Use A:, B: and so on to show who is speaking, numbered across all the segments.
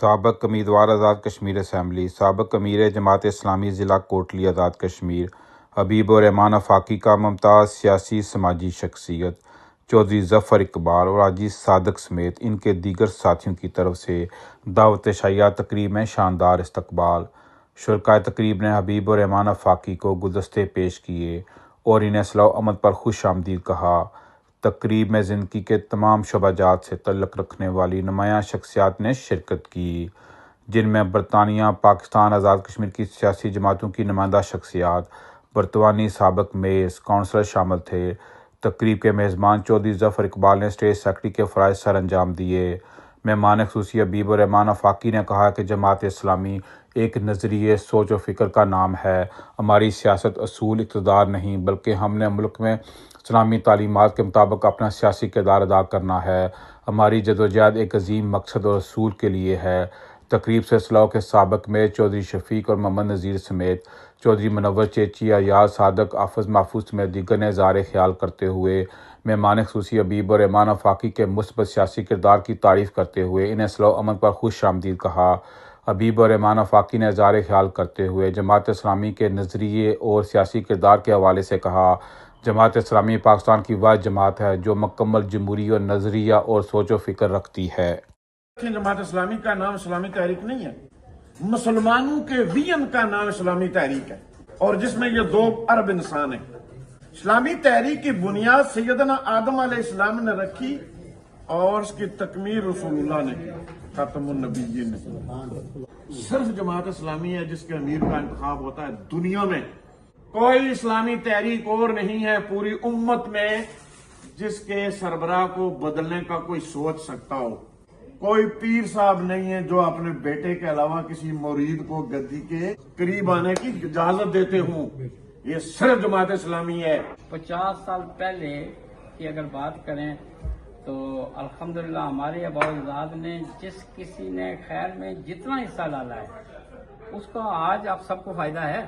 A: سابق امیدوار آزاد کشمیر اسمبلی، سابق امیر جماعت اسلامی ضلع کوٹلی آزاد کشمیر حبیب الرحمان آفاقی کا ممتاز سیاسی سماجی شخصیت چودھری ظفر اقبال اور حاجی صادق سمیت ان کے دیگر ساتھیوں کی طرف سے دعوت شائعہ تقریب میں شاندار استقبال۔ شرکائے تقریب نے حبیب الرحمان آفاقی کو گلدستے پیش کیے اور انہیں صلاح و امن پر خوش آمدید کہا۔ تقریب میں زندگی کے تمام شعبہ جات سے تعلق رکھنے والی نمایاں شخصیات نے شرکت کی، جن میں برطانیہ پاکستان آزاد کشمیر کی سیاسی جماعتوں کی نمائندہ شخصیات، برطانوی سابق میئرز، کونسلر شامل تھے۔ تقریب کے میزبان چودھری ظفر اقبال نے اسٹیٹ سیکرٹری کے فرائض سر انجام دیے۔ مہمان خصوصی حبیب الرحمان آفاقی نے کہا کہ جماعت اسلامی ایک نظریے، سوچ و فکر کا نام ہے۔ ہماری سیاست اصول اقتدار نہیں، بلکہ ہم نے ملک میں اسلامی تعلیمات کے مطابق اپنا سیاسی کردار ادا کرنا ہے۔ ہماری جدوجہد ایک عظیم مقصد اور اصول کے لیے ہے۔ تقریب سے اسلحہ کے سابق میئر چودھری شفیق اور محمد نذیر سمیت چودھری منور چیچی، ایاز صادق، حافظ محفوظ سمیت دیگر نے اظہار خیال کرتے ہوئے مہمان خصوصی حبیب الرحمان آفاقی کے مثبت سیاسی کردار کی تعریف کرتے ہوئے انہیں صلاح و امن پر خوش آمدید کہا۔ حبیب الرحمان آفاقی نے اظہار خیال کرتے ہوئے جماعت اسلامی کے نظریے اور سیاسی کردار کے حوالے سے کہا، جماعت اسلامی پاکستان کی وہ جماعت ہے جو مکمل جمہوری اور نظریہ اور سوچ و فکر رکھتی ہے۔
B: جماعت اسلامی کا نام اسلامی تحریک نہیں ہے، مسلمانوں کے وین کا نام اسلامی تحریک ہے، اور جس میں یہ 2 ارب انسان ہیں۔ اسلامی تحریک کی بنیاد سیدنا آدم علیہ السلام نے رکھی اور اس کی تکمیل رسول اللہ نے کی، خاتم النبیین نے۔ صرف جماعت اسلامی ہے جس کے امیر کا انتخاب ہوتا ہے دنیا میں۔ کوئی اسلامی تحریک اور نہیں ہے پوری امت میں جس کے سربراہ کو بدلنے کا کوئی سوچ سکتا ہو۔ کوئی پیر صاحب نہیں ہے جو اپنے بیٹے کے علاوہ کسی مرید کو گدی کے قریب آنے کی اجازت دیتے ہوں۔ یہ صرف جماعت اسلامی ہے۔
C: 50 سال پہلے کی اگر بات کریں تو الحمدللہ ہمارے اباء نے جس کسی نے خیر میں جتنا حصہ ڈالا ہے اس کا آج آپ سب کو فائدہ ہے،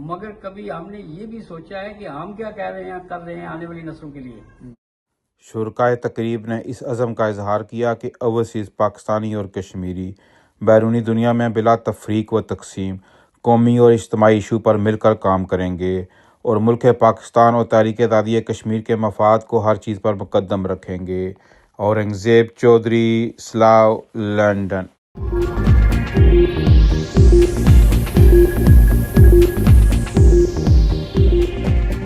C: مگر کبھی ہم نے یہ بھی سوچا ہے کہ ہم کیا کہہ رہے ہیں، کر رہے ہیں آنے والی نسلوں کے لیے۔
A: شرکائے تقریب نے اس عزم کا اظہار کیا کہ اوورسیز پاکستانی اور کشمیری بیرونی دنیا میں بلا تفریق و تقسیم قومی اور اجتماعی ایشو پر مل کر کام کریں گے اور ملک پاکستان اور تحریک آزادی کشمیر کے مفاد کو ہر چیز پر مقدم رکھیں گے۔ اورنگزیب چودھری، سلاؤ، لندن۔